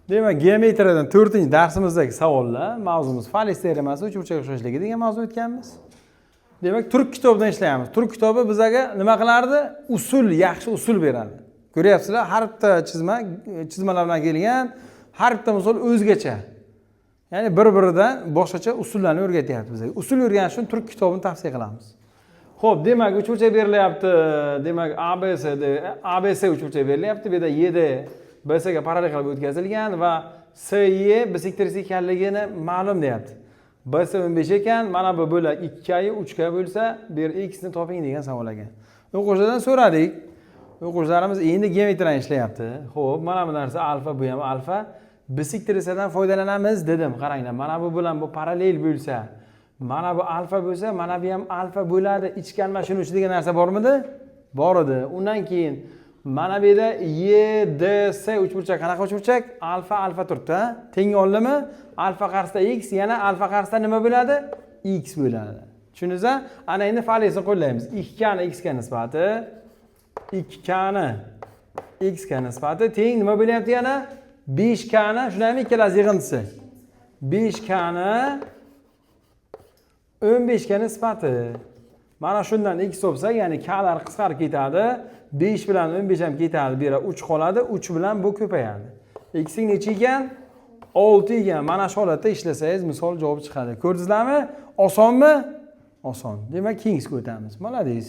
Demak, geometriyadan 4-darsimizdagi savollar, mavzumiz falez teoremasi, uchburchak o'xshashligi degan mavzu o'tganmiz. Demak, turk kitobidan ishlayapmiz. Turk kitobi bizga nima qilardi? Usul, yaxshi usul beradi. Ko'ryapsizlar, har bitta chizmalar bilan kelgan, har bitta misol o'zgacha. Ya'ni bir-biridan boshqacha usullarni o'rgatyapti bizga. Usul o'rganish uchun turk kitobini tavsiya qilamiz. Xo'p, demak, uchburchak berilyapti. Demak, ABC uchburchak berilyapti. Bu yerda YD BSga parallel qilib o'tkazilgan va SY bisektrisis ekanligini ma'lum deyapti. BS 15 ekan, mana bu bo'lak 2 3 bo'lsa, bu yer x ni toping degan savol ekan. O'quvchilardan so'radik. O'quvchilarimiz endi geometriyani ishlayapti. Xo'p, mana bu narsa alfa, bu ham alfa. Bisektrisidan foydalanamiz dedim. Qaranglar, mana bu bilan bu parallel bo'lsa, mana bu alfa bo'lsa, mana bu ham alfa bo'ladi. Ichkan mashina uchi degan narsa bormidi? Bor edi. Undan keyin mana bu yerda YDS uchburchak qanaqa uchburchak? Alfa alfa turibdi, teng oldimi? Alfa qarshisida x, yana alfa qarshisida nima bo'ladi? X bo'ladi. Tushundingizmi? Ana endi falezni qo'llaymiz. 2 ni x ga nisbati 2 ni x ga nisbati teng nima bo'lyapti yana? 5 ni, shunami ikkalasi yig'indisi. 5 ni 15 ga nisbati. Mana shundan x topsak, ya'ni klar qisqarib ketadi. 5 bilan 15 ham ketadi, bu yerda 3 qoladi. 3 bilan bu ko'payadi. X ning necha ekan? 6 ekan. Mana shu holatda ishlasangiz misol javob chiqadi. Ko'rdingizlarmi? Osonmi? Oson. Demak, Kingsga o'tamiz. Malades.